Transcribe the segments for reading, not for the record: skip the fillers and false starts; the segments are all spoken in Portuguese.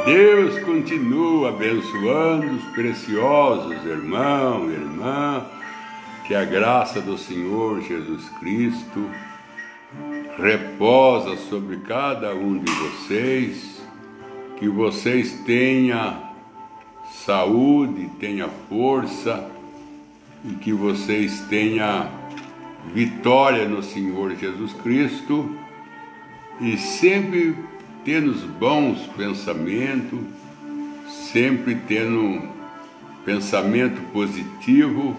Deus continua abençoando os preciosos irmãos e irmãs, que a graça do Senhor Jesus Cristo reposa sobre cada um de vocês, que vocês tenham saúde, tenham força e que vocês tenham vitória no Senhor Jesus Cristo e sempre tendo bons pensamentos, sempre tendo pensamento positivo,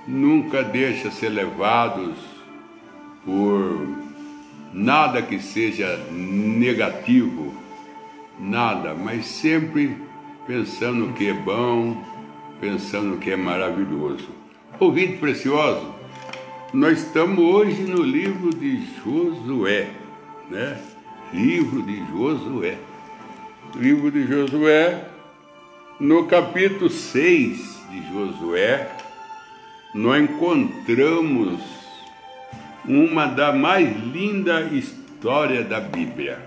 nunca deixa ser levados por nada que seja negativo, nada, mas sempre pensando que é bom, pensando que é maravilhoso. Ouvinte precioso, nós estamos hoje no livro de Josué, né? Livro de Josué. Livro de Josué, no capítulo 6 de Josué, nós encontramos uma das mais lindas histórias da Bíblia.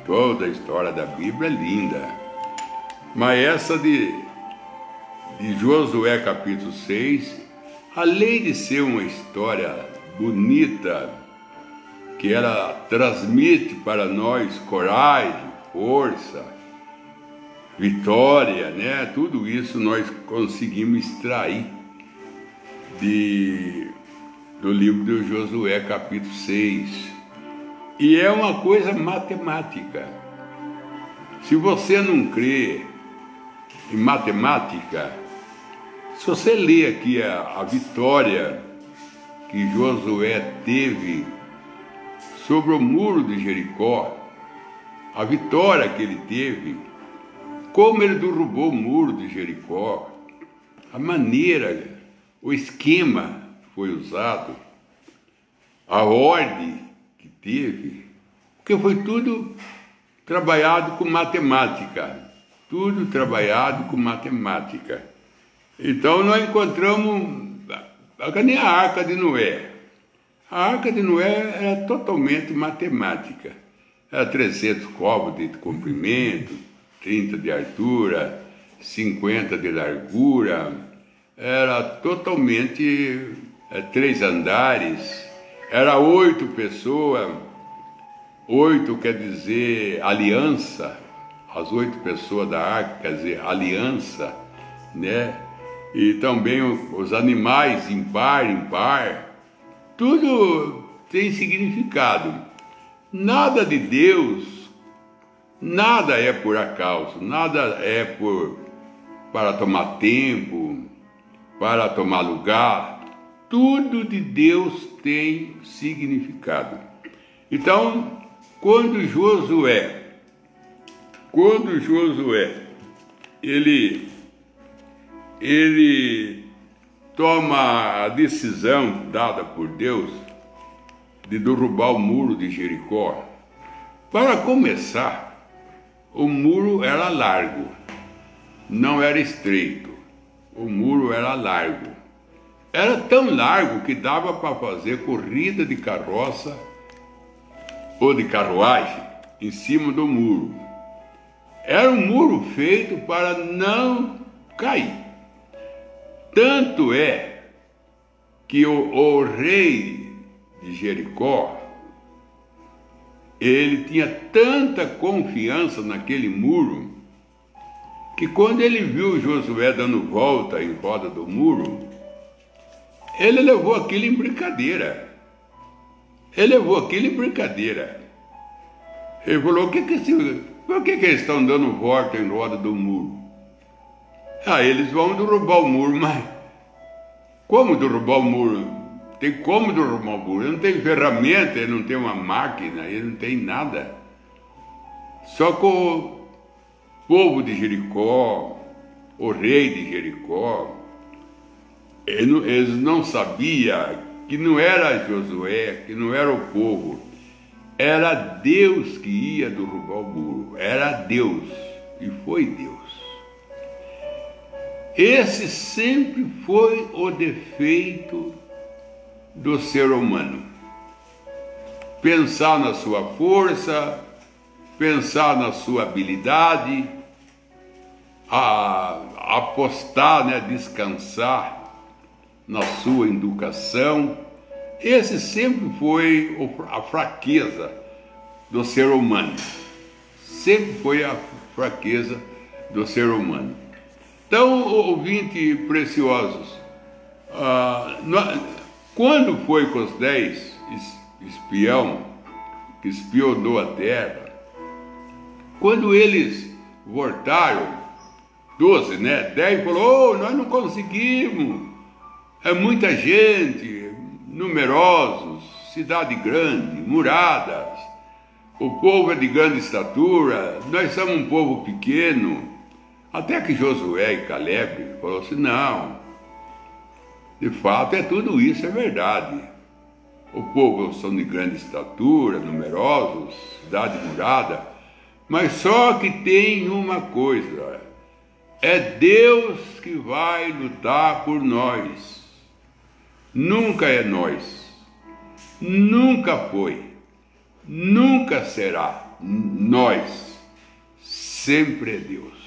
Toda a história da Bíblia é linda, mas essa de Josué capítulo 6, além de ser uma história bonita, que ela transmite para nós coragem, força, vitória, né? Tudo isso nós conseguimos extrair do livro de Josué capítulo 6. E é uma coisa matemática. Se você não crê em matemática, se você ler aqui a vitória que Josué teve sobre o muro de Jericó, a vitória que ele teve, como ele derrubou o muro de Jericó, a maneira, o esquema que foi usado, a ordem que teve, porque foi tudo trabalhado com matemática, tudo trabalhado com matemática. Então nós encontramos a Arca de Noé. A Arca de Noé era totalmente matemática. Era 300 côvados de comprimento, 30 de altura, 50 de largura. Era totalmente 3 andares. Era 8 pessoas. 8 quer dizer aliança. As 8 pessoas da Arca quer dizer aliança, né? E também os animais impar. Tudo tem significado. Nada de Deus, nada é por acaso, nada é para tomar tempo, para tomar lugar. Tudo de Deus tem significado. Então, quando Josué, ele toma a decisão dada por Deus de derrubar o muro de Jericó. Para começar, o muro era largo, não era estreito. O muro era largo. Era tão largo que dava para fazer corrida de carroça ou de carruagem em cima do muro. Era um muro feito para não cair. Tanto é que o rei de Jericó, ele tinha tanta confiança naquele muro, que quando ele viu Josué dando volta em roda do muro, ele levou aquilo em brincadeira. Ele falou, por que eles estão dando volta em roda do muro? Eles vão derrubar o muro, mas como derrubar o muro? Tem como derrubar o muro? Ele não tem ferramenta, ele não tem uma máquina, ele não tem nada. Só que o povo de Jericó, o rei de Jericó, eles não sabiam que não era Josué, que não era o povo, era Deus que ia derrubar o muro, era Deus, e foi Deus. Esse sempre foi o defeito do ser humano. Pensar na sua força, pensar na sua habilidade, a apostar, né, descansar na sua educação. Esse sempre foi a fraqueza do ser humano. Sempre foi a fraqueza do ser humano. Então, ouvinte preciosos, quando foi com os 10 espião que espionou a terra, quando eles voltaram, 12, né? 10 falou, nós não conseguimos, é muita gente, numerosos, cidade grande, muradas, o povo é de grande estatura, nós somos um povo pequeno. Até que Josué e Caleb falaram assim, não, de fato é tudo isso, é verdade. O povo são de grande estatura, numerosos, cidade murada, mas só que tem uma coisa, é Deus que vai lutar por nós. Nunca é nós, nunca foi, nunca será nós, sempre é Deus.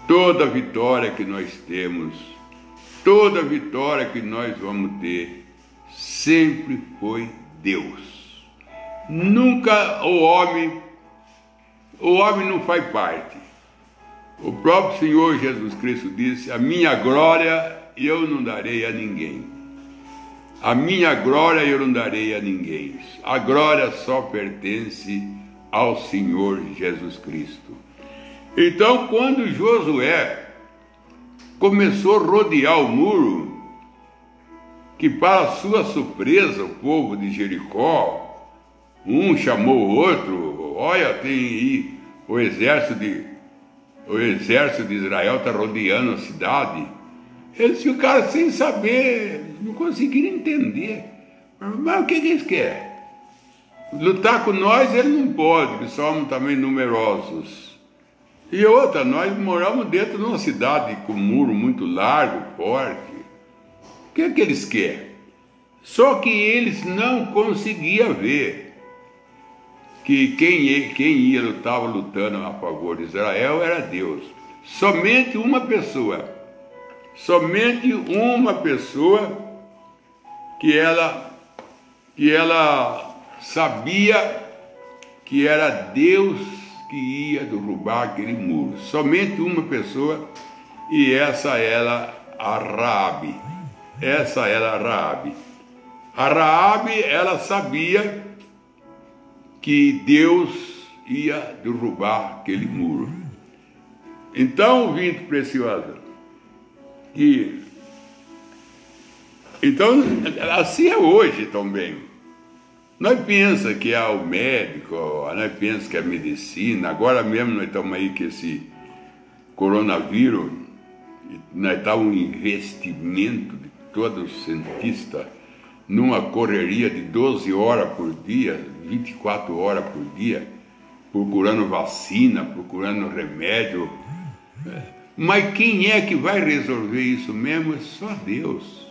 Toda vitória que nós temos, toda vitória que nós vamos ter, sempre foi Deus. Nunca o homem não faz parte. O próprio Senhor Jesus Cristo disse, a minha glória eu não darei a ninguém. A minha glória eu não darei a ninguém. A glória só pertence ao Senhor Jesus Cristo. Então, quando Josué começou a rodear o muro, que para sua surpresa o povo de Jericó, um chamou o outro, olha, tem aí o exército de Israel está rodeando a cidade. Eles ficaram sem saber, não conseguiram entender. Mas o que eles querem? Lutar com nós ele não pode, porque somos também numerosos. E outra, nós moramos dentro de uma cidade com um muro muito largo, forte. O que é que eles querem? Só que eles não conseguiam ver que quem estava lutando a favor de Israel era Deus. Somente uma pessoa que ela sabia que era Deus que ia derrubar aquele muro. Somente uma pessoa, e essa era a Raabe. Essa era a Raabe. A Raabe, ela sabia que Deus ia derrubar aquele muro. Então, ouvinte preciosa, então, assim é hoje também. Nós pensamos que é o médico, nós pensamos que é a medicina. Agora mesmo nós estamos aí com esse coronavírus, nós estamos um investimento de todo cientista numa correria de 12 horas por dia, 24 horas por dia, procurando vacina, procurando remédio. Mas quem é que vai resolver isso mesmo? É só Deus.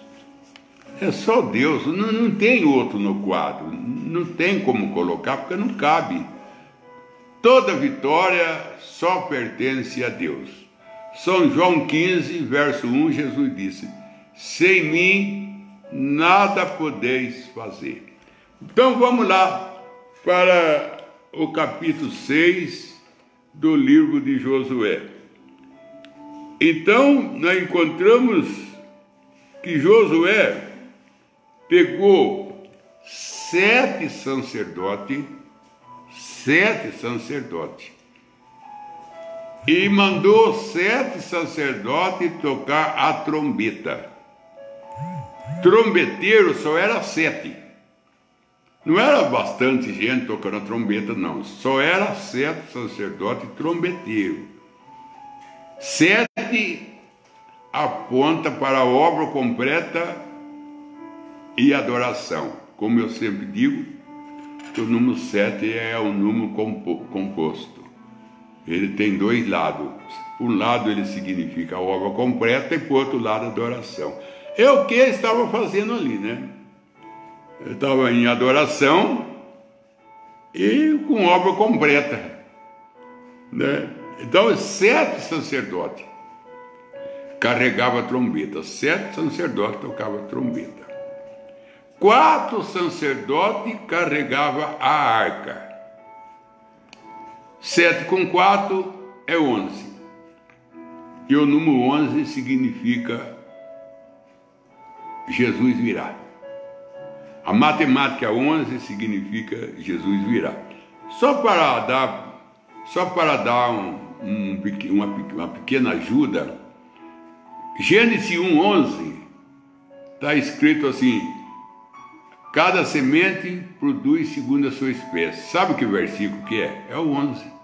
É só Deus, não tem outro no quadro, não tem como colocar, porque não cabe. Toda vitória só pertence a Deus. São João 15, verso 1, Jesus disse, sem mim nada podeis fazer. Então vamos lá para o capítulo 6 do livro de Josué. Então nós encontramos que Josué pegou 7 sacerdotes e mandou 7 sacerdotes tocar a trombeta. Trombeteiro só era 7. Não era bastante gente tocando a trombeta, não. Só era 7 sacerdotes trombeteiros. 7 aponta para a obra completa e adoração. Como eu sempre digo, que o número 7 é um número composto. Ele tem 2 lados. Por um lado ele significa a obra completa e por outro lado a adoração. É o que ele estava fazendo ali, né? Ele estava em adoração e com obra completa, né? Então, 7 sacerdotes carregavam a trombeta, 7 sacerdotes tocavam a trombeta, 4 sacerdotes carregavam a arca. 7 com 4 é 11. E o número 11 significa Jesus virá. A matemática 11 significa Jesus virá. Só para dar uma pequena ajuda, Gênesis 1:11 está escrito assim: cada semente produz segundo a sua espécie. Sabe que versículo que é? É o 11.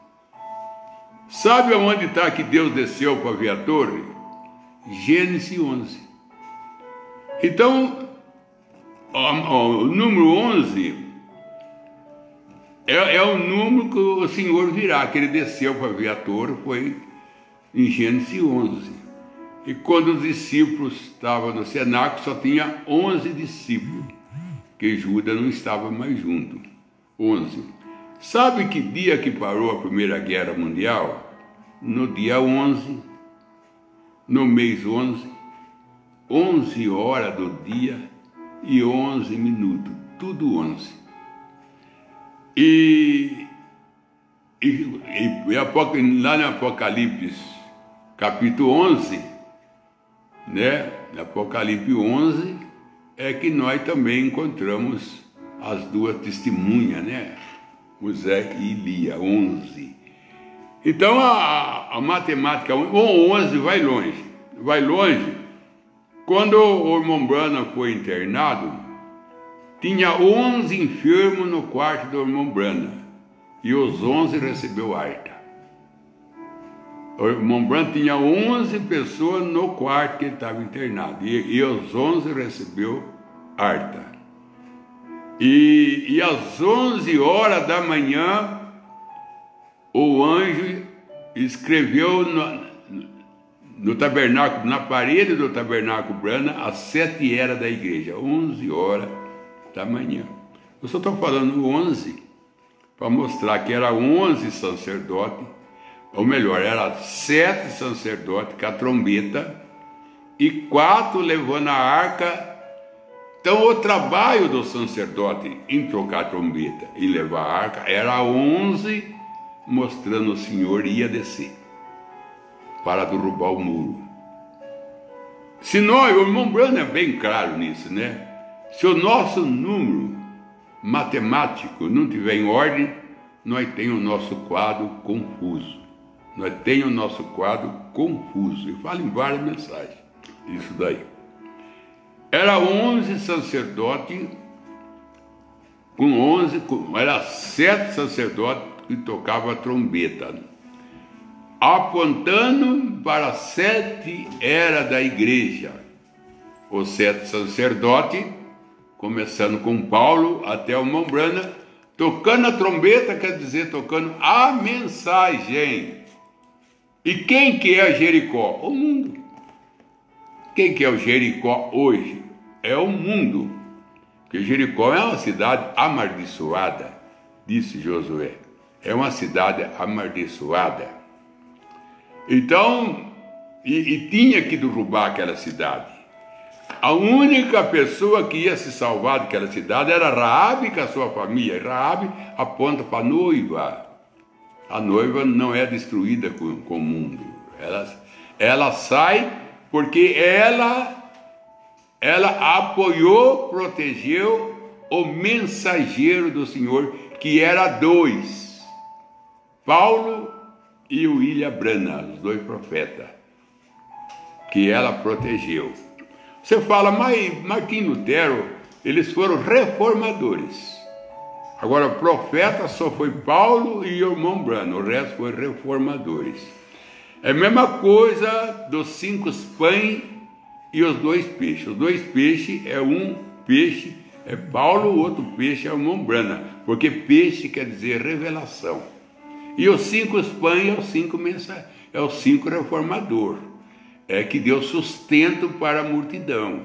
Sabe aonde está que Deus desceu para ver a torre? Gênesis 11. Então, o número 11 é o número que o Senhor virá, que ele desceu para ver a torre, foi em Gênesis 11. E quando os discípulos estavam no cenáculo, só tinha 11 discípulos, que Judas não estava mais junto. 11. Sabe que dia que parou a Primeira Guerra Mundial? No dia 11, no mês 11, 11 horas do dia e 11 minutos, tudo 11. E lá no Apocalipse, capítulo 11, né? No Apocalipse 11, é que nós também encontramos as duas testemunhas, né? José e Lia, 11. Então a matemática 11 vai longe. Vai longe. Quando o irmão Branham foi internado, tinha 11 enfermos no quarto do irmão Branham. E os 11 recebeu alta. O irmão Branham tinha 11 pessoas no quarto que ele estava internado. E os 11 recebeu alta. E às 11 horas da manhã, o anjo escreveu no tabernáculo, na parede do tabernáculo Branham, as 7 eras da igreja, 11 horas da manhã. Eu só estou falando 11 para mostrar que era 11 sacerdotes, ou melhor, era 7 sacerdotes com a trombeta e 4 levando a arca. Então, o trabalho do sacerdote em tocar a trombeta e levar a arca era 11, mostrando o Senhor ia descer para derrubar o muro. Se nós, o irmão Branham é bem claro nisso, né? Se o nosso número matemático não tiver em ordem, nós temos o nosso quadro confuso. Nós temos o nosso quadro confuso. E falo em várias mensagens isso daí. Era 11 sacerdotes, era 7 sacerdotes que tocavam a trombeta, apontando para as 7 eras da igreja. Os 7 sacerdotes, começando com Paulo até o irmão Branham, tocando a trombeta, quer dizer, tocando a mensagem. E quem que é Jericó? O mundo. Quem que é o Jericó hoje? É o mundo. Porque Jericó é uma cidade amaldiçoada, disse Josué. É uma cidade amaldiçoada. Então, e tinha que derrubar aquela cidade. A única pessoa que ia se salvar daquela cidade era Raabe com a sua família. E Raabe aponta para a noiva. A noiva não é destruída com o mundo. Ela sai porque ela apoiou, protegeu o mensageiro do Senhor, que era 2, Paulo e o William Branham, os 2 profetas, que ela protegeu. Você fala, mas Martim Lutero, eles foram reformadores. Agora, profeta só foi Paulo e o irmão Branham, o resto foi reformadores. É a mesma coisa dos 5 pães e os 2 peixes. Os 2 peixes é um peixe, é Paulo, o outro peixe é o irmão Branham, porque peixe quer dizer revelação. E os 5 pães é os 5 reformadores. É que deu sustento para a multidão.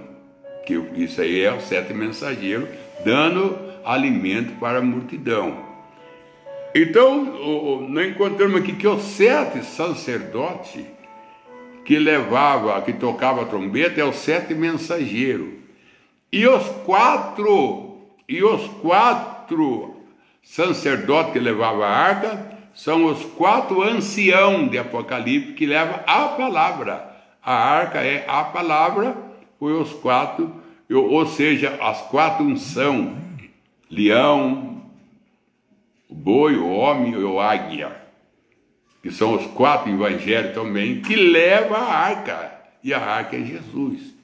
Que isso aí é os 7 mensageiros dando alimento para a multidão. Então, nós encontramos aqui que os 7 sacerdotes que tocava a trombeta é os 7 mensageiros. E os quatro sacerdotes que levavam a arca são os 4 anciãos de Apocalipse que levam a palavra. A arca é a palavra, foi os 4, ou seja, as 4 unções: leão, o boi, o homem e o águia, que são os 4 evangelhos também, que levam a arca, e a arca é Jesus.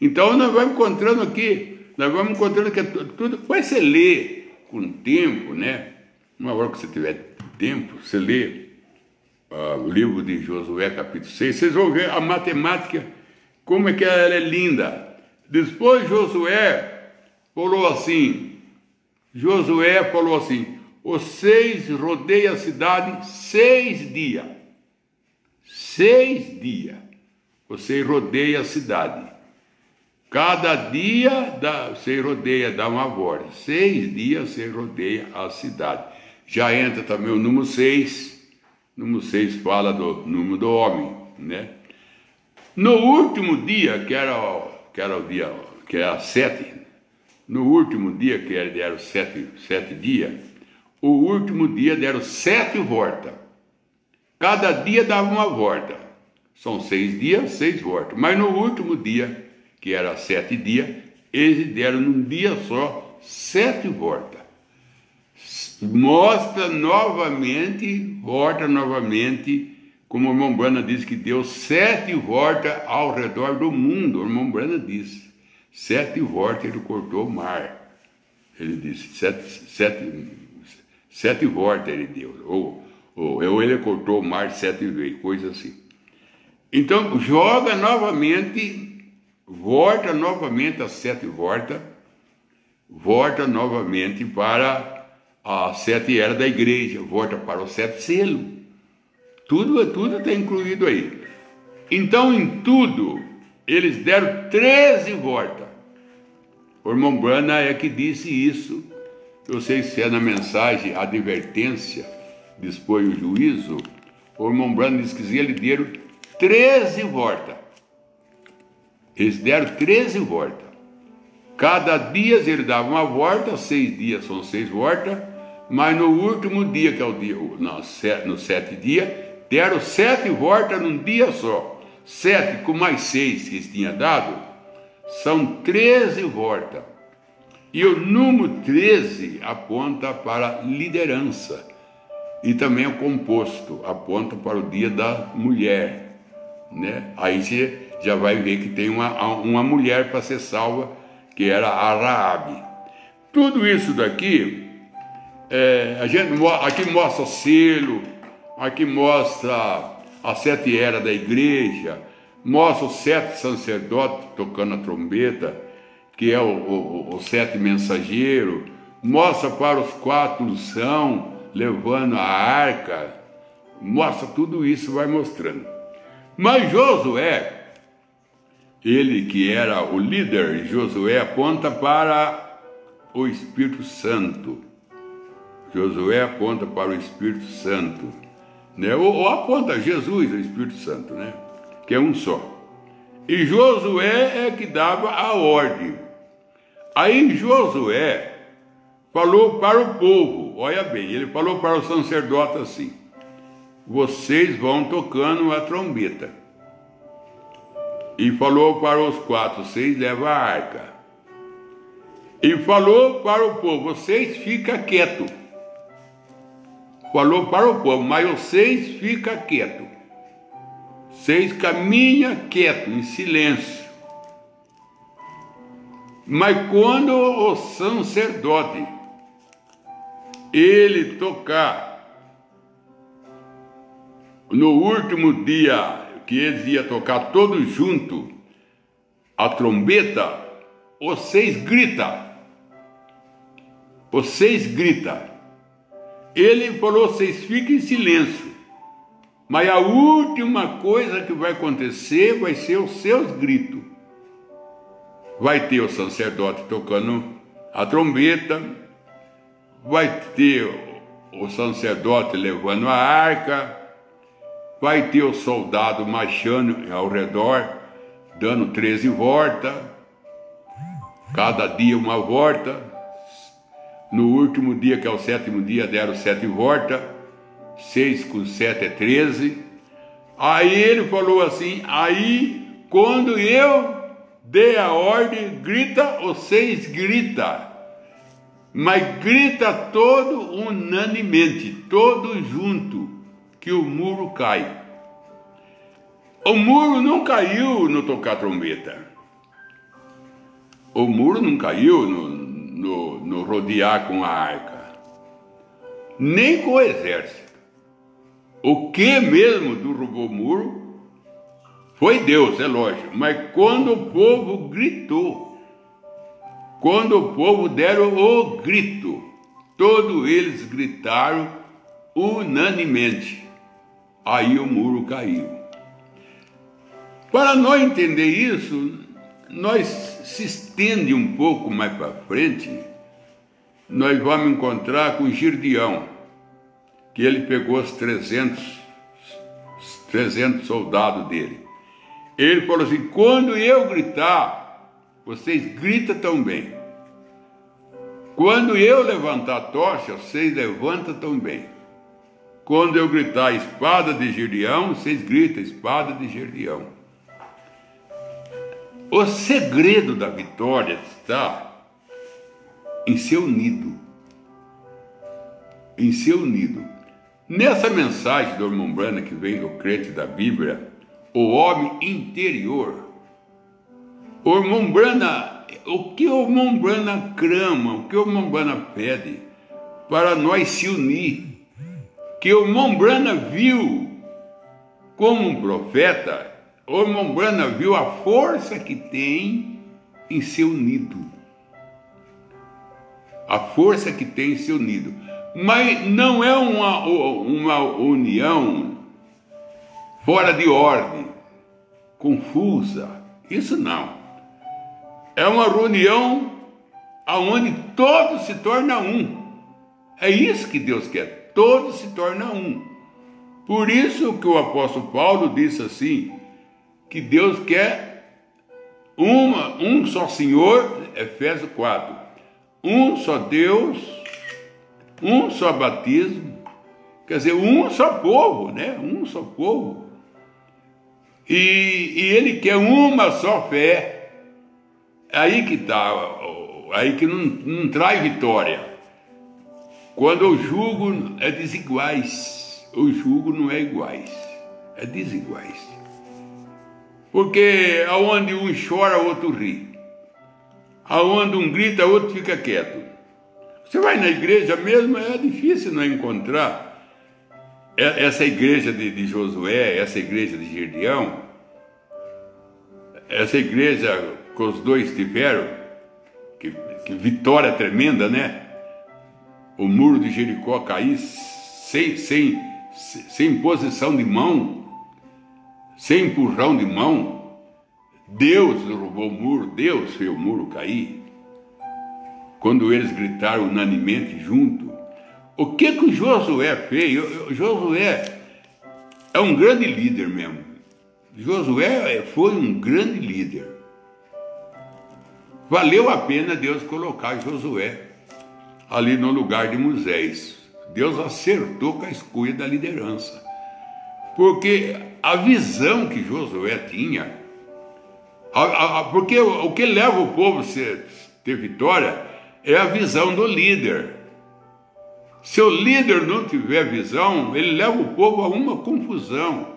Então nós vamos encontrando aqui tudo, depois você lê com tempo, né? Uma hora que você tiver tempo, você lê o livro de Josué, capítulo 6, vocês vão ver a matemática, como é que ela é linda. Depois Josué falou assim, vocês rodeiam a cidade 6 dias. 6 dias. Vocês rodeiam a cidade. Cada dia você rodeia, dá uma volta. 6 dias você rodeia a cidade. Já entra também o número 6. O número 6 fala do número do homem, né? No último dia, que era o dia, que era 7, no último dia, que era 7 dias, o último dia deram 7 voltas. Cada dia dava uma volta. São 6 dias, 6 voltas. Mas no último dia, que era 7 dias, eles deram num dia só 7 voltas. Mostra novamente, como o irmão Brana diz que deu 7 voltas ao redor do mundo. O irmão Brana disse, 7 voltas ele cortou o mar. Ele disse, 7 voltas ele deu. Ou ele cortou o mar 7 vezes, coisa assim. Então, joga novamente, volta novamente as 7 voltas, volta novamente para as 7 eras da igreja, volta para os 7 selos. Tudo está incluído aí. Então, em tudo, eles deram 13 voltas. O irmão Brana é que disse isso. Eu sei se é na mensagem, a advertência, dispõe o juízo. O irmão Brana disse que eles deram 13 voltas. Eles deram 13 voltas. Cada dia ele dava uma volta, 6 dias são 6 voltas, mas no último dia, que é o dia, no 7 dias, deram 7 voltas num dia só. 7 com mais 6 que eles tinham dado, são 13 voltas. E o número 13 aponta para liderança. E também o composto aponta para o dia da mulher, né? Aí você já vai ver que tem uma mulher para ser salva, que era a Raabe. Tudo isso daqui, aqui mostra o selo, aqui mostra as 7 eras da igreja, mostra os 7 sacerdotes tocando a trombeta, que é os 7 mensageiros, mostra para os 4 unção, levando a arca, mostra tudo isso, vai mostrando. Mas Josué, ele que era o líder, Josué aponta para o Espírito Santo. Josué aponta para o Espírito Santo, né? Ou aponta Jesus, o Espírito Santo, né? Que é um só. E Josué é que dava a ordem. Aí Josué falou para o povo, olha bem, ele falou para o sacerdote assim: vocês vão tocando a trombeta. E falou para os 4, vocês levam a arca. E falou para o povo, vocês ficam quietos. Falou para o povo, mas vocês ficam quietos. Vocês caminham quietos, em silêncio. Mas quando o sacerdote, ele tocar, no último dia, que eles iam tocar todos juntos a trombeta, vocês gritam. Vocês gritam. Ele falou, vocês fiquem em silêncio. Mas a última coisa que vai acontecer vai ser os seus gritos. Vai ter o sacerdote tocando a trombeta, vai ter o sacerdote levando a arca, vai ter o soldado marchando ao redor, dando 13 voltas, cada dia uma volta. No último dia, que é o 7º dia, deram 7 voltas, 6 com 7 é 13. Aí ele falou assim, aí quando eu dei a ordem, grita, vocês grita, mas grita todo unanimemente, todo junto, que o muro cai. O muro não caiu no tocar trombeta. O muro não caiu no rodear com a arca, nem com o exército. O que mesmo derrubou o muro foi Deus, é lógico. Mas quando o povo gritou, quando o povo deram o grito, todos eles gritaram unanimemente. Aí o muro caiu. Para nós entender isso, nós se estende um pouco mais para frente, nós vamos encontrar com Gideão, que ele pegou os 300 soldados dele. Ele falou assim, quando eu gritar, vocês gritam também. Quando eu levantar a tocha, vocês levantam também. Quando eu gritar espada de Gideão, vocês gritam espada de Gideão. O segredo da vitória está em seu nido. Em seu nido. Nessa mensagem do irmão Branham, que vem do crente da Bíblia, o homem interior. O irmão Branham, o que o irmão Branham clama, o que o irmão Branham pede para nós se unir, que o irmão Branham viu como um profeta, o irmão Branham viu a força que tem em seu nido. A força que tem em seu nido. Mas não é uma união fora de ordem, confusa. Isso não. É uma reunião onde todos se tornam um. É isso que Deus quer. Todos se tornam um. Por isso que o apóstolo Paulo disse assim, que Deus quer um só Senhor, Efésios 4, um só Deus, um só batismo, quer dizer, um só povo, né? Um só povo. E ele quer uma só fé. Aí que está, aí que não traz vitória. Quando o jugo é desiguais, o jugo não é iguais, é desiguais. Porque aonde um chora, o outro ri. Aonde um grita, o outro fica quieto. Você vai na igreja mesmo, é difícil não encontrar essa igreja de Josué, essa igreja de Gideão, essa igreja que os dois tiveram, que vitória tremenda, né? O muro de Jericó cair sem posição de mão, sem empurrão de mão. Deus derrubou o muro, Deus fez o muro cair. Quando eles gritaram unanimemente junto. O que o Josué fez? Josué é um grande líder mesmo. Josué foi um grande líder. Valeu a pena Deus colocar Josué ali no lugar de Moisés. Deus acertou com a escolha da liderança. Porque a visão que Josué tinha, porque o que leva o povo a ter vitória é a visão do líder. Se o líder não tiver visão, ele leva o povo a uma confusão.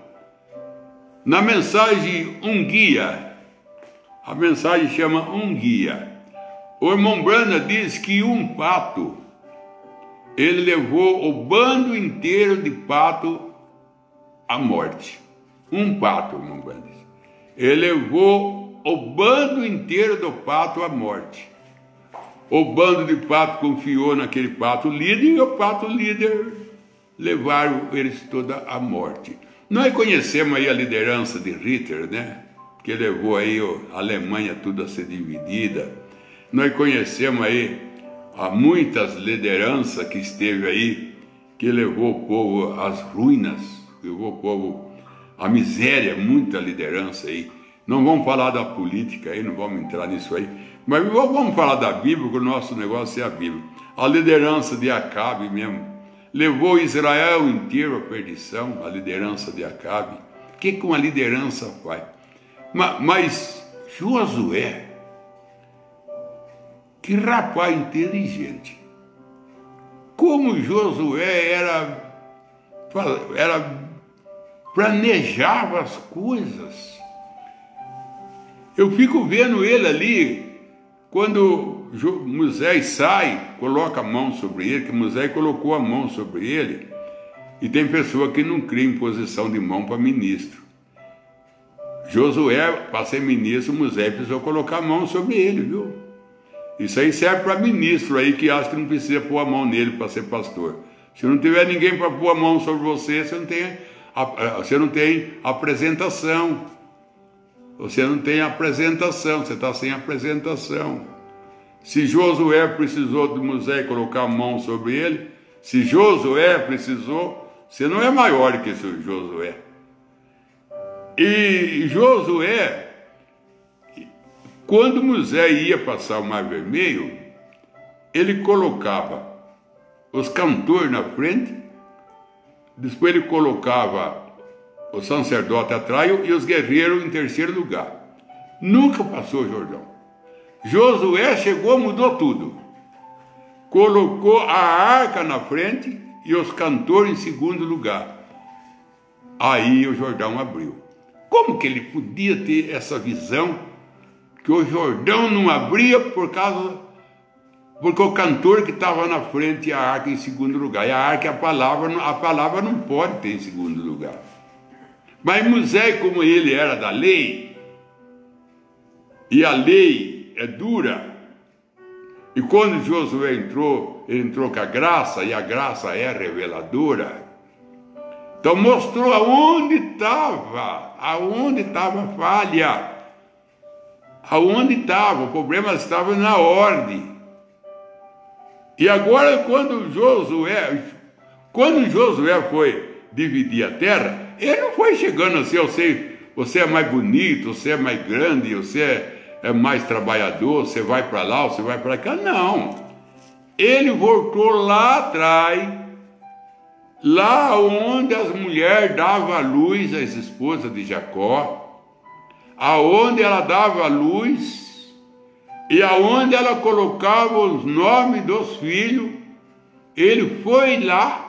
Na mensagem Um Guia, a mensagem chama Um Guia. O irmão Branham diz que um pato, ele levou o bando inteiro de pato à morte. Um pato, irmão Branham diz. Ele levou o bando inteiro do pato à morte. O bando de pato confiou naquele pato líder e o pato líder levaram eles toda à morte. Nós conhecemos aí a liderança de Hitler, né? Que levou aí a Alemanha tudo a ser dividida. Nós conhecemos aí muitas lideranças que esteve aí que levou o povo às ruínas, levou o povo à miséria, muita liderança aí. Não vamos falar da política aí, não vamos entrar nisso aí, mas vamos falar da Bíblia, porque o nosso negócio é a Bíblia. A liderança de Acabe mesmo levou Israel inteiro à perdição, a liderança de Acabe. O que uma liderança faz? Mas Josué, que rapaz inteligente, como Josué planejava as coisas. Eu fico vendo ele ali, quando Moisés sai, coloca a mão sobre ele, que Moisés colocou a mão sobre ele, e tem pessoa que não crê em posição de mão para ministro. Josué, para ser ministro, Moisés precisou colocar a mão sobre ele, viu? Isso aí serve para ministro aí que acha que não precisa pôr a mão nele para ser pastor. Se não tiver ninguém para pôr a mão sobre você, você não tem apresentação. Você não tem apresentação, você está sem apresentação. Se Josué precisou de Moisés colocar a mão sobre ele, se Josué precisou, você não é maior que esse Josué. E Josué, quando Moisés ia passar o Mar Vermelho, ele colocava os cantores na frente, depois ele colocava o sacerdote atrás e os guerreiros em terceiro lugar. Nunca passou o Jordão. Josué chegou, mudou tudo. Colocou a arca na frente e os cantores em segundo lugar. Aí o Jordão abriu. Como que ele podia ter essa visão que o Jordão não abria porque o cantor que estava na frente e a arca em segundo lugar? E a arca, a palavra não pode ter em segundo lugar. Mas Moisés, como ele era da lei, e a lei é dura, e quando Josué entrou, ele entrou com a graça, e a graça é reveladora. Então mostrou aonde estava a falha, aonde estava, o problema estava na ordem. E agora quando Josué foi dividir a terra, ele não foi chegando assim, você é mais bonito, você é mais grande, você é mais trabalhador, você vai para lá, você vai para cá. Não. Ele voltou lá atrás, lá onde as mulheres davam a luz às esposas de Jacó, aonde ela dava a luz e aonde ela colocava os nomes dos filhos. Ele foi lá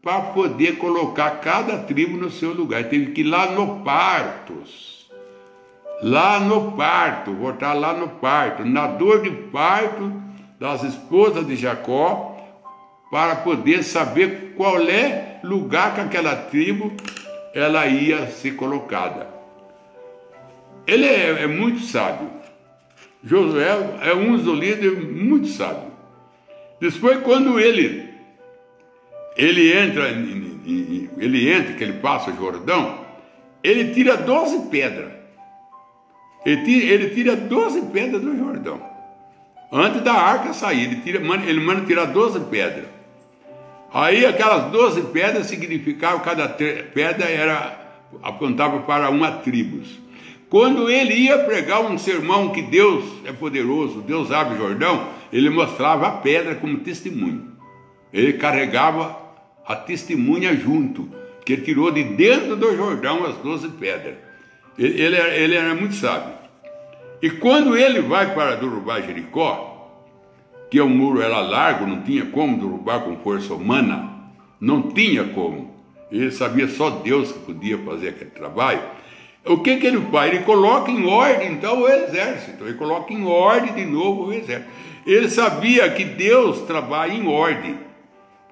para poder colocar cada tribo no seu lugar. Teve que ir lá no Partos, voltar lá no parto, na dor de parto das esposas de Jacó, para poder saber qual é lugar que aquela tribo ela ia ser colocada. Ele é muito sábio. Josué é um dos líderes muito sábio. Depois, quando ele entra, que ele passa o Jordão, ele tira 12 pedras. Ele tira 12 pedras do Jordão. Antes da arca sair, ele manda tirar 12 pedras. Aí aquelas 12 pedras significavam, cada pedra apontava para uma tribo. Quando ele ia pregar um sermão que Deus é poderoso, Deus abre o Jordão, ele mostrava a pedra como testemunho. Ele carregava a testemunha junto, que ele tirou de dentro do Jordão as 12 pedras. Ele era muito sábio. E quando ele vai para derrubar Jericó, que o muro era largo, não tinha como derrubar com força humana, não tinha como. Ele sabia só Deus que podia fazer aquele trabalho. O que ele faz? Ele coloca em ordem, então, o exército. Ele coloca em ordem de novo o exército. Ele sabia que Deus trabalha em ordem,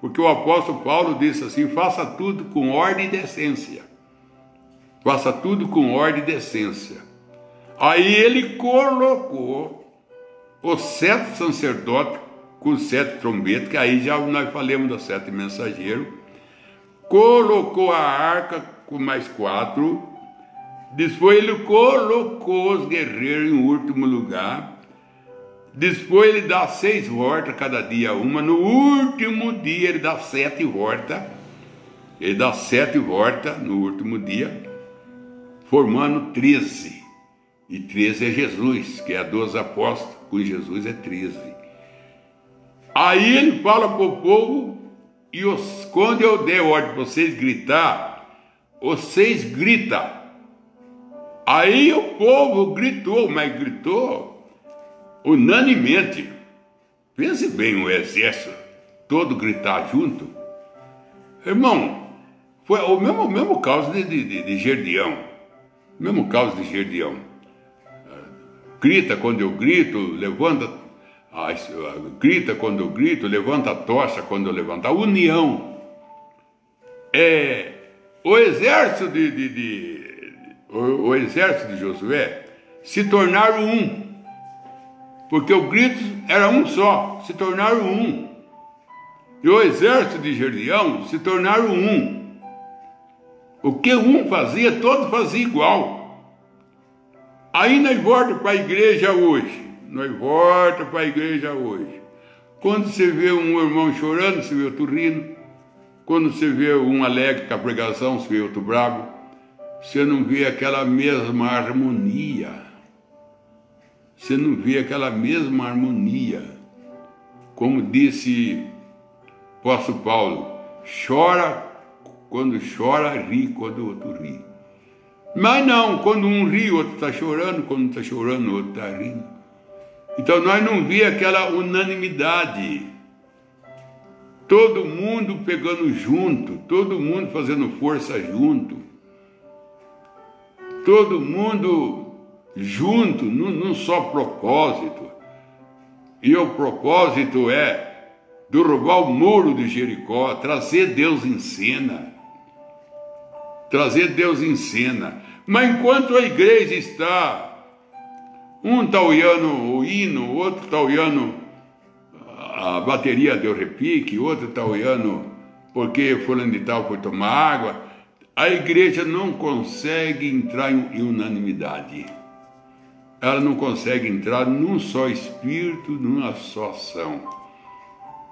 porque o apóstolo Paulo disse assim: faça tudo com ordem e decência. Faça tudo com ordem e decência. Aí ele colocou os 7 sacerdotes com 7 trombetas, que aí já nós falamos dos 7 mensageiros. Colocou a arca com mais 4. Depois ele colocou os guerreiros em último lugar. Depois ele dá 6 voltas cada dia uma. No último dia ele dá 7 voltas. Ele dá 7 voltas no último dia, formando 13. E 13 é Jesus, que é a 12 apóstolos. Com Jesus é 13. Aí ele fala para o povo, e quando eu der ordem para vocês gritar, vocês gritam. Aí o povo gritou, mas gritou unanimemente. Pense bem, o exército todo gritar junto. Irmão, foi o mesmo caso de Gerdião. Mesmo caso de Gerdião. Grita quando eu grito, levanta. Grita quando eu grito, levanta a tocha quando eu levanto. A união. O exército o exército de Josué se tornaram um. Porque o grito era um só, se tornaram um. E o exército de Gerdião se tornaram um. O que um fazia, todos faziam igual. Aí nós voltamos para a igreja hoje. Quando você vê um irmão chorando, você vê outro rindo. Quando você vê um alegre com a pregação, você vê outro bravo. Você não vê aquela mesma harmonia. Como disse o apóstolo Paulo, chora quando chora, ri quando o outro ri. Mas não, quando um ri, o outro está chorando, quando está chorando, o outro está rindo. Então nós não vemos aquela unanimidade. Todo mundo pegando junto, todo mundo fazendo força junto. Todo mundo junto, num só propósito. E o propósito é derrubar o muro de Jericó, trazer Deus em cena. Mas enquanto a igreja está, um está olhando o hino, outro está olhando a bateria deu repique, outro está olhando porque fulano de tal foi tomar água, a igreja não consegue entrar em unanimidade. Ela não consegue entrar num só espírito, numa só ação.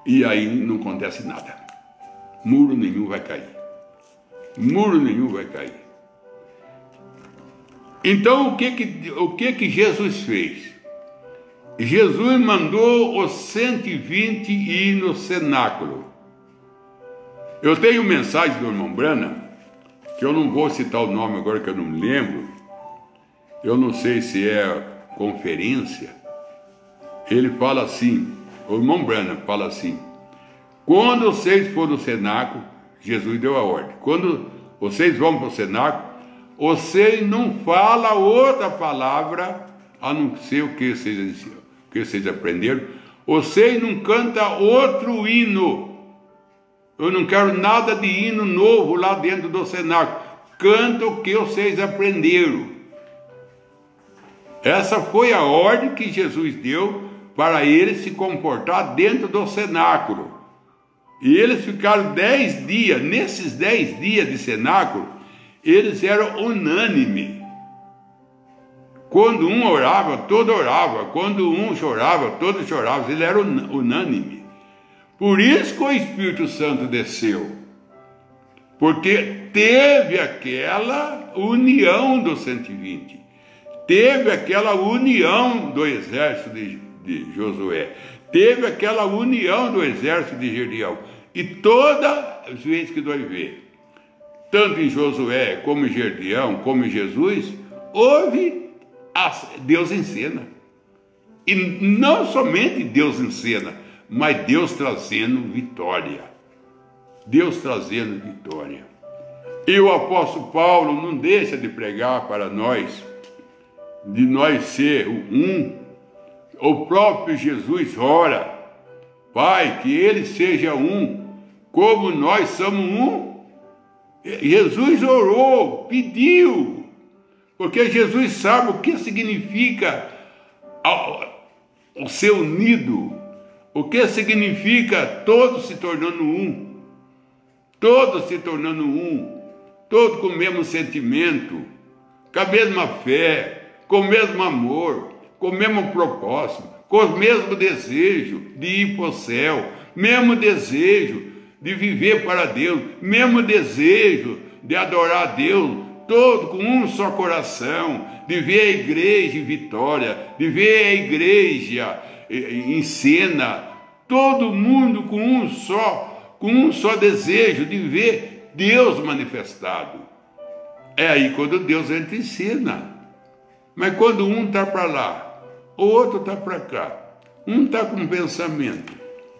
E aí não acontece nada. Muro nenhum vai cair. Então, o que Jesus fez? Jesus mandou os 120 ir no cenáculo. Eu tenho mensagem do irmão Branham, que eu não vou citar o nome agora, que eu não lembro. Eu não sei se é conferência. Ele fala assim, o irmão Branham fala assim: quando vocês forem no cenáculo, Jesus deu a ordem, quando vocês vão para o cenáculo, vocês não falam outra palavra a não ser o que vocês aprenderam. Vocês não cantam outro hino. Eu não quero nada de hino novo lá dentro do cenáculo. Canta o que vocês aprenderam. Essa foi a ordem que Jesus deu para eles se comportar dentro do cenáculo. E eles ficaram 10 dias. Nesses 10 dias de cenáculo, eles eram unânimes. Quando um orava, todo orava. Quando um chorava, todos choravam. Ele era unânime. Por isso que o Espírito Santo desceu. Porque teve aquela união dos 120. Teve aquela união do exército de Josué. Teve aquela união do exército de Gerdião. E toda as vezes que nós vemos, tanto em Josué, como em Gerdião, como em Jesus, houve Deus em cena. E não somente Deus em cena, mas Deus trazendo vitória. E o apóstolo Paulo não deixa de pregar para nós, de nós ser um. O próprio Jesus ora: Pai, que ele seja um, como nós somos um. Jesus orou, pediu, porque Jesus sabe o que significa o ser unido, o que significa todos se tornando um, todos com o mesmo sentimento, com a mesma fé, com o mesmo amor, com o mesmo propósito, com o mesmo desejo de ir para o céu, mesmo desejo de viver para Deus, mesmo desejo de adorar a Deus, todo com um só coração, de ver a igreja em vitória, de ver a igreja em cena, todo mundo com um só desejo de ver Deus manifestado. É aí quando Deus entra em cena. Mas quando um está para lá, o outro está para cá, um está com um pensamento,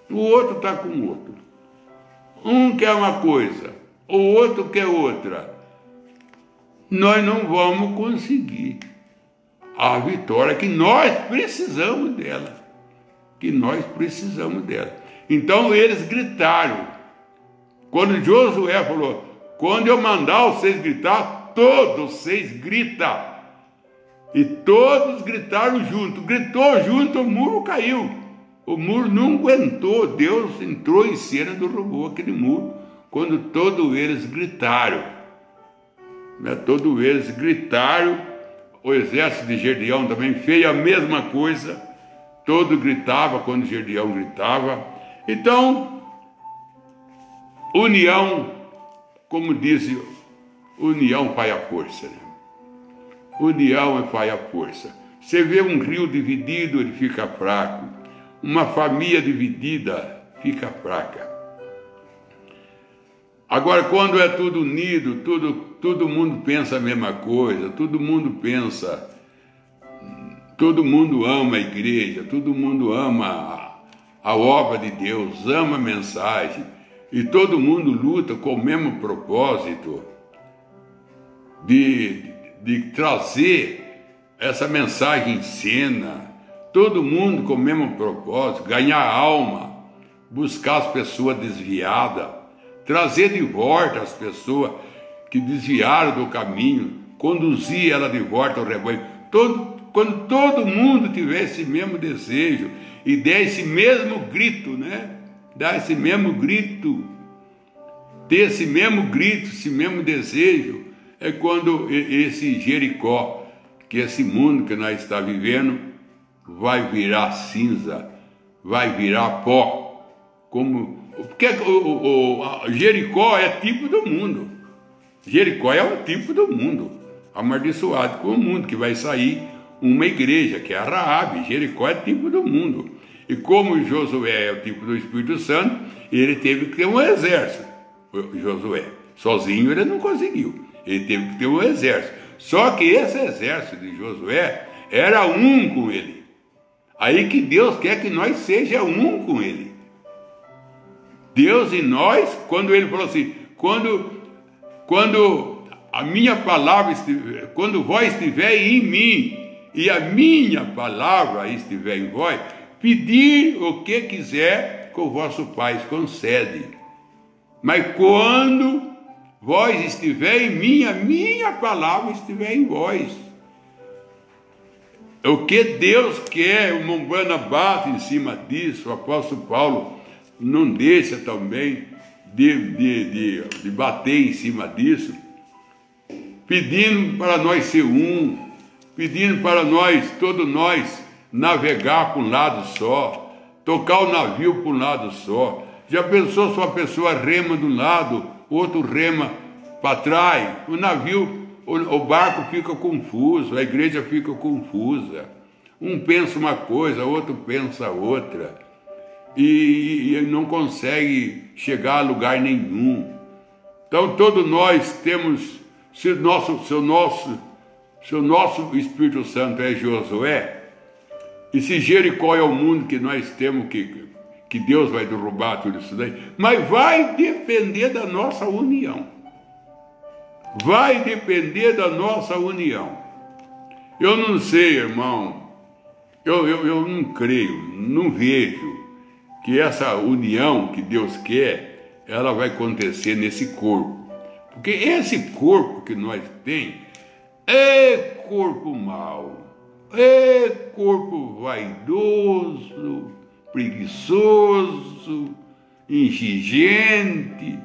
o outro está com outro, um quer uma coisa, o outro quer outra, nós não vamos conseguir a vitória que nós precisamos dela. Então eles gritaram. Quando Josué falou, quando eu mandar vocês gritar, todos vocês gritam. E todos gritaram junto. Gritou junto, o muro caiu. O muro não aguentou. Deus entrou em cena, derrubou aquele muro. Quando todos eles gritaram. Todos eles gritaram. O exército de Gedeão também fez a mesma coisa. Todo gritava quando Gedeão gritava. Então, união, como diz, união faz a força, né? União faz a força. Você vê um rio dividido, ele fica fraco. Uma família dividida fica fraca. Agora, quando é tudo unido, todo mundo pensa a mesma coisa, todo mundo ama a igreja, todo mundo ama a obra de Deus, ama a mensagem, e todo mundo luta com o mesmo propósito de trazer essa mensagem em cena, todo mundo com o mesmo propósito, ganhar alma, buscar as pessoas desviadas, trazer de volta as pessoas que desviaram do caminho, conduzir ela de volta ao rebanho. Quando todo mundo tiver esse mesmo desejo e der esse mesmo grito, né? Dar esse mesmo grito, ter esse mesmo grito, esse mesmo desejo, é quando esse Jericó, que esse mundo que nós estamos vivendo, vai virar cinza, vai virar pó. Porque Jericó é tipo do mundo. Jericó é um tipo do mundo, amaldiçoado com o mundo, que vai sair uma igreja, que é a Raabe. Jericó é tipo do mundo. E como Josué é o tipo do Espírito Santo, ele teve que ter um exército. Josué, sozinho ele não conseguiu. Ele teve que ter um exército. Só que esse exército de Josué era um com ele. Aí que Deus quer que nós seja um com ele. Deus e nós, quando ele falou assim, quando a minha palavra estiver, quando vós estiver em mim e a minha palavra estiver em vós, pedir o que quiser que o vosso Pai concede. Mas quando vós estiver em mim, a minha palavra estiver em vós. O que Deus quer, o Mombana bate em cima disso, o apóstolo Paulo não deixa também de bater em cima disso, pedindo para nós ser um, pedindo para nós, todos nós, navegar para um lado só, tocar o navio para um lado só. Já pensou se uma pessoa rema de um lado, o outro rema para trás? O navio, o barco fica confuso, a igreja fica confusa. Um pensa uma coisa, o outro pensa outra. E não consegue chegar a lugar nenhum. Então todos nós temos, se o nosso Espírito Santo é Josué, e se Jericó é o mundo que nós temos, que Deus vai derrubar tudo isso daí, mas vai depender da nossa união. Vai depender da nossa união. Eu não sei, irmão, eu não creio, não vejo que essa união que Deus quer, ela vai acontecer nesse corpo. Porque esse corpo que nós temos é corpo mau, é corpo vaidoso, preguiçoso, exigente.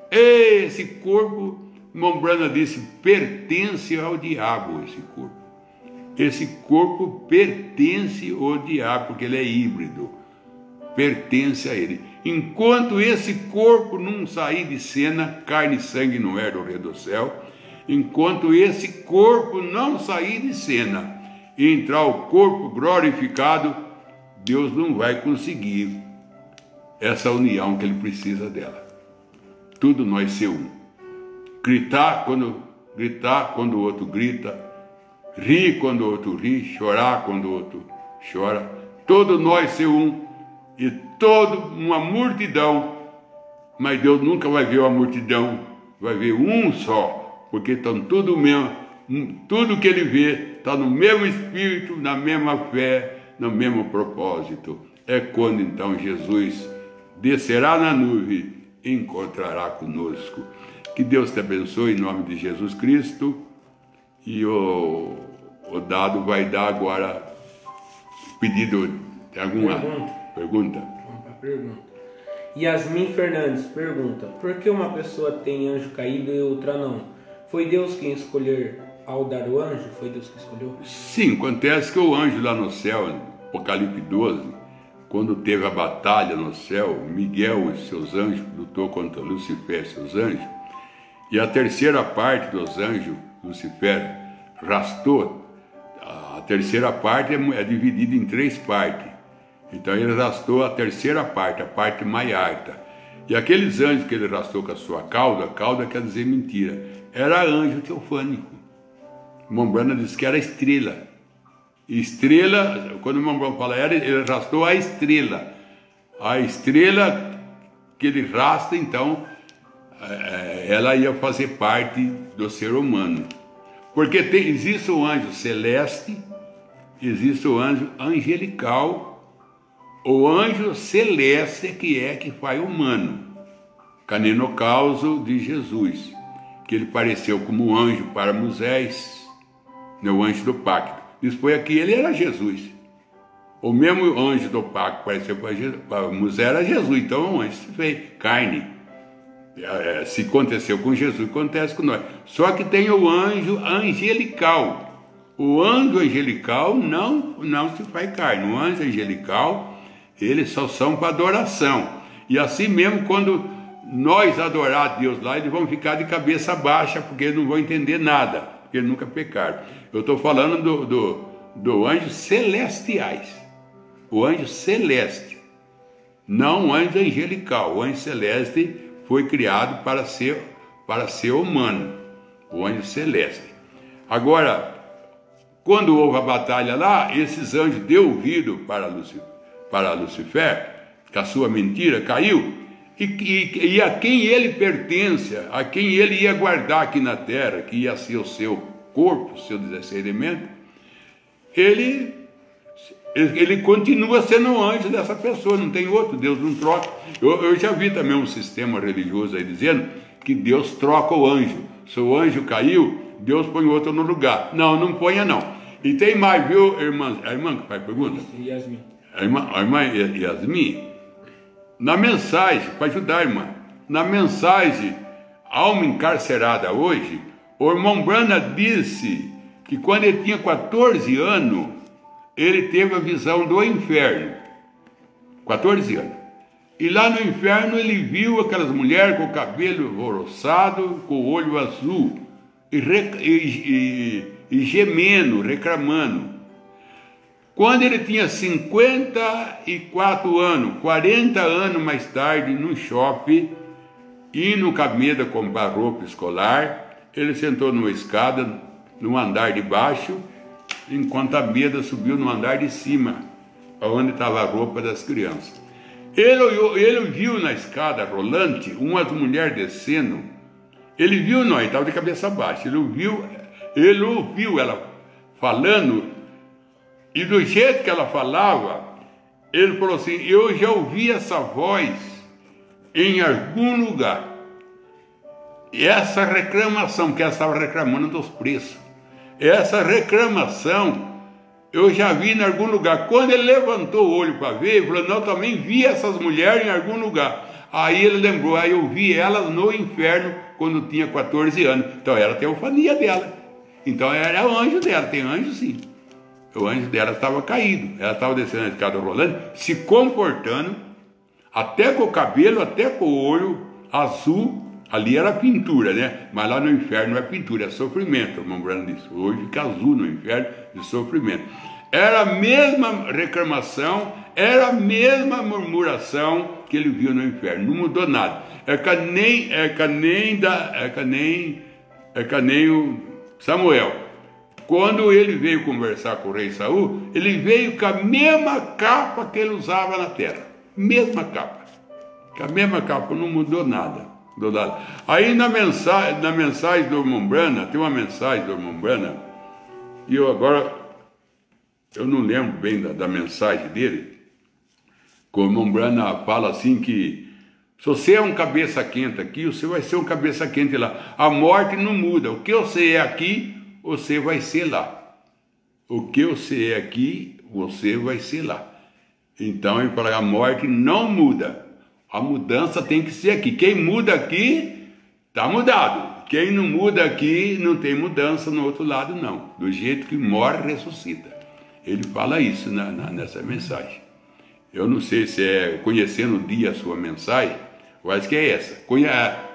Esse corpo, Mombrana disse, pertence ao diabo, esse corpo. esse corpo pertence ao diabo, porque ele é híbrido, pertence a ele. Enquanto esse corpo não sair de cena, carne e sangue não é do rei do céu, enquanto esse corpo não sair de cena e entrar o corpo glorificado, Deus não vai conseguir essa união que ele precisa dela. Tudo nós ser um. Gritar quando o outro grita, rir quando o outro ri, chorar quando o outro chora. Todos nós ser um e toda uma multidão, mas Deus nunca vai ver uma multidão, vai ver um só, porque estão tudo mesmo, tudo que ele vê está no mesmo espírito, na mesma fé, no mesmo propósito. É quando então Jesus descerá na nuvem e encontrará conosco. Que Deus te abençoe em nome de Jesus Cristo. E o Dado vai dar agora pedido de alguma pergunta. Vamos para a pergunta. Yasmin Fernandes pergunta: por que uma pessoa tem anjo caído e outra não? Foi Deus quem escolheu ao dar o anjo? Foi Deus que escolheu? Sim, acontece que o anjo lá no céu, Apocalipse 12, quando teve a batalha no céu, Miguel e seus anjos lutou contra Lucifer e seus anjos, e a terceira parte dos anjos, Lucifer, rastou. A terceira parte é dividida em 3 partes. Então ele rastou a terceira parte, a parte mais alta. E aqueles anjos que ele rastou com a sua cauda quer dizer mentira, era anjo teofânico. Mombrana diz que era estrela. Estrela, quando o Mombrana fala ele rastou a estrela. A estrela que ele rasta, então, ela ia fazer parte do ser humano. Porque existe o anjo celeste, existe o anjo angelical, o anjo celeste que faz humano. Canenocauso de Jesus, que ele pareceu como um anjo para Moisés, o anjo do pacto. Depois aqui ele era Jesus. O mesmo anjo do pacto pareceu para Moisés era Jesus, então o anjo se fez carne. Se aconteceu com Jesus, acontece com nós. Só que tem o anjo angelical. O anjo angelical não se faz carne. O anjo angelical, eles só são para adoração. E assim mesmo, quando nós adorar a Deus lá, eles vão ficar de cabeça baixa, porque eles não vão entender nada, porque eles nunca pecaram. Eu estou falando do anjo celestiais. O anjo celeste, não o anjo angelical. O anjo celeste foi criado para ser humano, o anjo celeste. Agora, quando houve a batalha lá, esses anjos deu ouvido para Lucifer, que a sua mentira caiu, e a quem ele pertence, a quem ele ia guardar aqui na terra, que ia ser o seu corpo, o seu 16 elementos, ele continua sendo um anjo dessa pessoa, não tem outro, Deus não troca. Eu já vi também um sistema religioso aí dizendo que Deus troca o anjo. Se o anjo caiu, Deus põe outro no lugar. Não ponha não. E tem mais, viu, irmã? A irmã que faz pergunta? Yasmin. A irmã Yasmin, na mensagem, para ajudar a irmã, na mensagem Alma Encarcerada hoje, o irmão Brana disse que quando ele tinha 14 anos, ele teve a visão do inferno, 14 anos. E lá no inferno ele viu aquelas mulheres com o cabelo alvoroçado, com o olho azul, e gemendo, reclamando. Quando ele tinha 54 anos, 40 anos mais tarde, no shopping, indo com a Meda comprar roupa escolar, ele sentou numa escada, no andar de baixo, enquanto a Meda subiu no andar de cima, onde estava a roupa das crianças. Ele viu na escada rolante umas mulheres descendo. Ele viu, não, ele estava de cabeça baixa. Ele ouviu ela falando, e do jeito que ela falava, ele falou assim: eu já ouvi essa voz em algum lugar. E essa reclamação, que ela estava reclamando dos preços, essa reclamação eu já vi em algum lugar. Quando ele levantou o olho para ver, ele falou: não, eu também vi essas mulheres em algum lugar. Aí ele lembrou: aí eu vi elas no inferno quando tinha 14 anos. Então era a teofania dela. Então era o anjo dela, tem anjo sim. o anjo dela estava caído. Ela estava descendo a escada rolando, se comportando, até com o cabelo, até com o olho azul. Ali era pintura, né? Mas lá no inferno não é pintura, é sofrimento, o irmão Branham disse. Hoje fica azul no inferno de sofrimento. Era a mesma reclamação, era a mesma murmuração que ele viu no inferno. Não mudou nada. É que nem o Samuel. Quando ele veio conversar com o rei Saul, ele veio com a mesma capa que ele usava na terra. Mesma capa. Com a mesma capa, não mudou nada. Aí na mensagem do irmão Branham, tem uma mensagem do irmão Branham, e eu não lembro bem da mensagem dele, que o irmão Branham fala assim que se você é um cabeça quente aqui, você vai ser um cabeça quente lá. A morte não muda. O que você é aqui, você vai ser lá. O que você é aqui, você vai ser lá. Então ele fala, a morte não muda. A mudança tem que ser aqui. Quem muda aqui, está mudado. Quem não muda aqui, não tem mudança no outro lado, não. Do jeito que morre, ressuscita. Ele fala isso nessa mensagem. Eu não sei se é conhecendo o dia a sua mensagem, eu acho que é essa.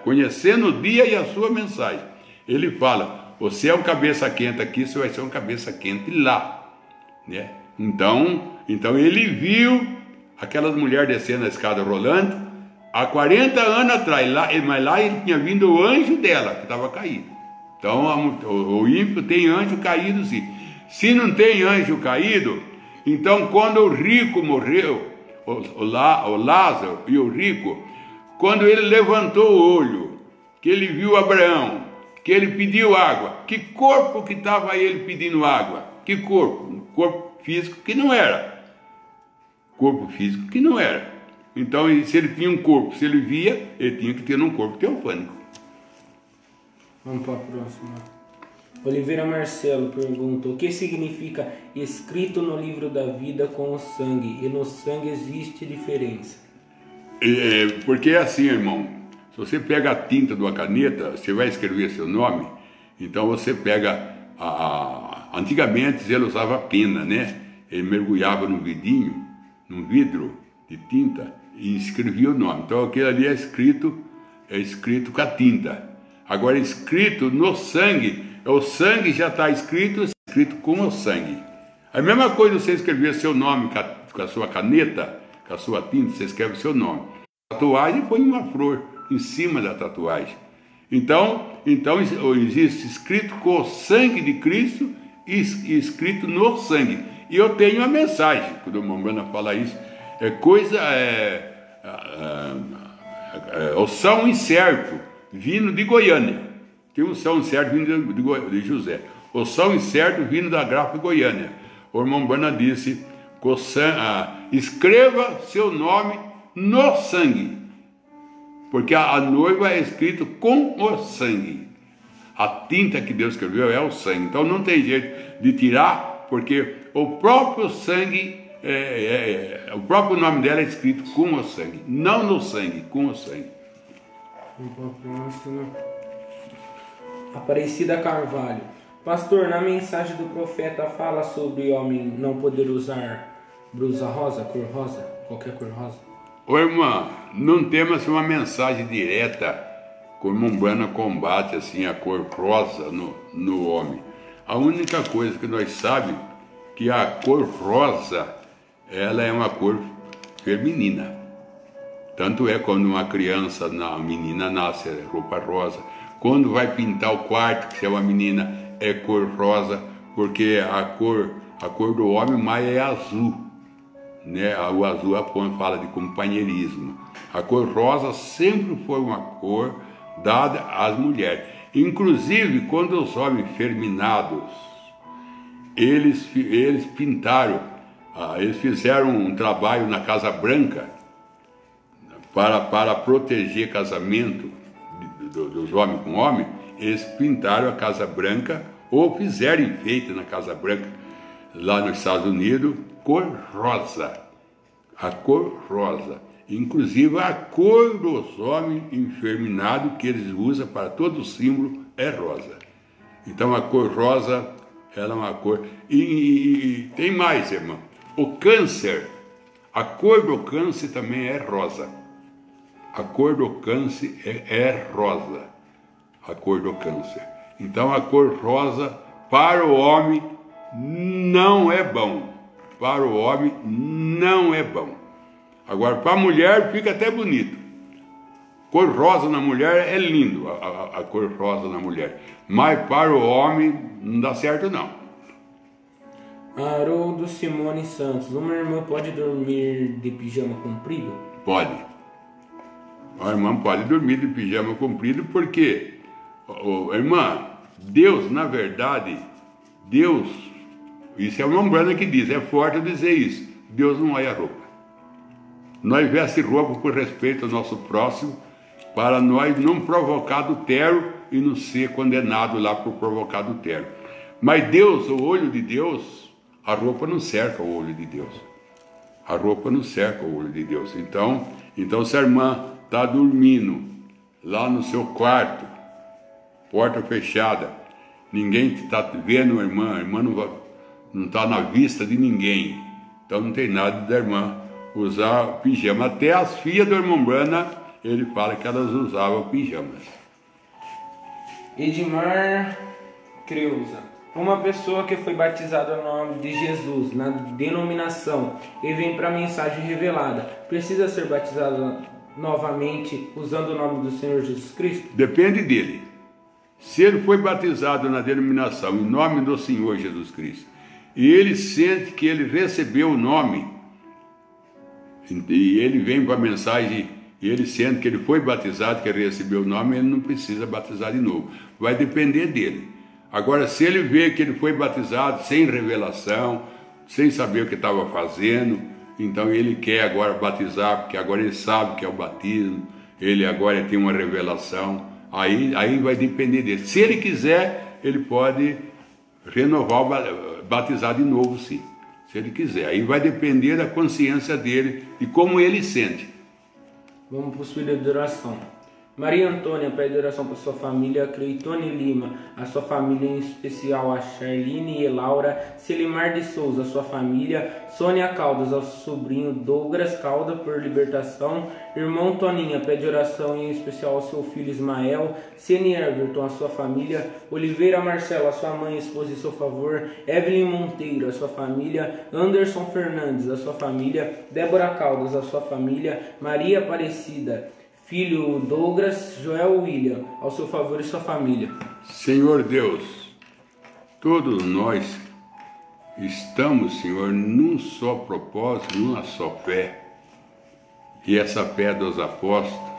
Conhecendo o dia e a sua mensagem. Ele fala, você é um cabeça quente aqui, você vai ser um cabeça quente lá. Né? Então ele viu aquelas mulheres descendo a escada rolando, há 40 anos atrás, mas lá ele tinha vindo o anjo dela, que estava caído. Então o ímpio tem anjo caído sim. Se não tem anjo caído, então quando o rico morreu, o Lázaro e o rico, quando ele levantou o olho, que ele viu Abraão, que ele pediu água, que corpo que estava ele pedindo água? Que corpo? Um corpo físico que não era. Corpo físico que não era. Então, se ele tinha um corpo, se ele via, ele tinha que ter um corpo teofânico. Vamos para a próxima. Oliveira Marcelo pergunta: o que significa escrito no livro da vida com o sangue? E no sangue existe diferença? Porque é assim, irmão. Se você pega a tinta de uma caneta, você vai escrever seu nome. Então você pega antigamente ele usava pena, né? Ele mergulhava num vidro de tinta e escrevia o nome. Então aquele ali é escrito com a tinta. Agora escrito no sangue, o sangue já está escrito com o sangue. A mesma coisa você escrever seu nome com a sua caneta, com a sua tinta, você escreve seu nome. Tatuagem põe uma flor em cima da tatuagem. Então existe escrito com o sangue de Cristo e escrito no sangue. E eu tenho a mensagem, quando o irmão Branham fala isso, o São Incerto, vindo de Goiânia. Tem um São Incerto vindo de José. O São Incerto vindo da Gráfica Goiânia. O irmão Branham disse, escreva seu nome no sangue, porque a noiva é escrito com o sangue. A tinta que Deus escreveu é o sangue. Então não tem jeito de tirar, porque o próprio sangue, o próprio nome dela é escrito com o sangue. Não no sangue, com o sangue. Aparecida Carvalho: pastor, na mensagem do profeta fala sobre o homem não poder usar blusa rosa, cor rosa, qualquer cor rosa. Ô irmã, não temos uma mensagem direta como um Branham combate assim a cor rosa no homem. A única coisa que nós sabemos que a cor rosa, ela é uma cor feminina. Tanto é quando uma criança, uma menina nasce, é roupa rosa. Quando vai pintar o quarto, se é uma menina, é cor rosa, porque a cor do homem mais é azul. Né? O azul fala de companheirismo. A cor rosa sempre foi uma cor dada às mulheres. Inclusive, quando os homens ferminados, eles pintaram, eles fizeram um trabalho na Casa Branca para proteger casamento dos homens com homem. Eles pintaram a Casa Branca, ou fizeram enfeite na Casa Branca, lá nos Estados Unidos, cor rosa. A cor rosa. Inclusive a cor dos homens enferminados que eles usam para todo o símbolo é rosa. Então a cor rosa Ela é uma cor. E tem mais, irmão. O câncer, a cor do câncer também é rosa. A cor do câncer é rosa. A cor do câncer. Então a cor rosa para o homem não é bom. Para o homem não é bom. Agora para a mulher fica até bonito. Cor rosa na mulher é lindo, a cor rosa na mulher. Mas para o homem não dá certo não. Haroldo Simone Santos. Uma irmã pode dormir de pijama comprido? Pode. A irmã pode dormir de pijama comprido porque, irmã, Deus, na verdade, Deus, isso é uma Brana que diz, é forte eu dizer isso, Deus não olha a roupa. Nós veste roupa por respeito ao nosso próximo, para nós não provocar adultério e não ser condenado lá por provocar adultério. Mas Deus, o olho de Deus, a roupa não cerca o olho de Deus. A roupa não cerca o olho de Deus. Então se a irmã está dormindo lá no seu quarto, porta fechada, ninguém está vendo a irmã não está na vista de ninguém. Então não tem nada da irmã usar pijama. Até as filhas do irmão Brana, ele fala que elas usavam pijamas. Edmar Creuza. Uma pessoa que foi batizada no nome de Jesus, na denominação, e vem para a mensagem revelada, precisa ser batizada novamente usando o nome do Senhor Jesus Cristo? Depende dele. Se ele foi batizado na denominação em nome do Senhor Jesus Cristo, e ele sente que ele recebeu o nome, e ele vem para a mensagem, e ele sente que ele foi batizado, que ele recebeu o nome, ele não precisa batizar de novo. Vai depender dele. Agora, se ele vê que ele foi batizado sem revelação, sem saber o que estava fazendo, então ele quer agora batizar, porque agora ele sabe que é o batismo, ele agora tem uma revelação, aí vai depender dele. Se ele quiser, ele pode renovar, batizar de novo, sim. Se ele quiser. Aí vai depender da consciência dele, de como ele sente. Vamos para os pedidos de oração. Maria Antônia pede oração para sua família, Cleitone Lima, a sua família em especial, a Charline e Laura, Selimar de Souza, a sua família, Sônia Caldas, ao sobrinho Douglas Caldas por libertação, irmão Toninha pede oração em especial ao seu filho Ismael, Ceni Everton, a sua família, Oliveira Marcelo, a sua mãe, esposa e seu favor, Evelyn Monteiro, a sua família, Anderson Fernandes, a sua família, Débora Caldas, a sua família, Maria Aparecida, filho Douglas, Joel William, ao seu favor e sua família. Senhor Deus, todos nós estamos, Senhor, num só propósito, numa só fé, e essa fé dos apóstolos,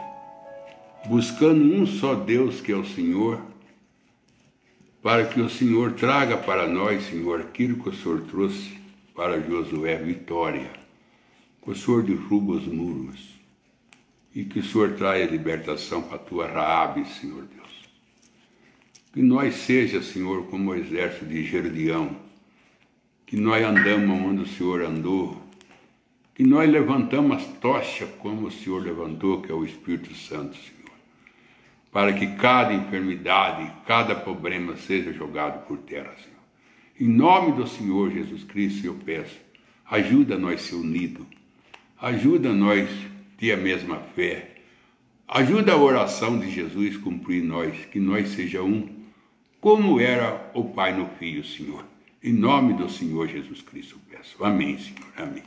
buscando um só Deus que é o Senhor, para que o Senhor traga para nós, Senhor, aquilo que o Senhor trouxe para Josué, vitória, que o Senhor derruba os muros, e que o Senhor traia libertação para a tua Raabe, Senhor Deus. Que nós seja, Senhor, como o exército de Gedeão, que nós andamos onde o Senhor andou, que nós levantamos as tochas como o Senhor levantou, que é o Espírito Santo, Senhor, para que cada enfermidade, cada problema seja jogado por terra, Senhor. Em nome do Senhor Jesus Cristo, eu peço, ajuda nós a ser unidos, ajuda nós ter a mesma fé, ajuda a oração de Jesus cumprir em nós, que nós seja um, como era o Pai no Filho, Senhor. Em nome do Senhor Jesus Cristo eu peço. Amém, Senhor. Amém.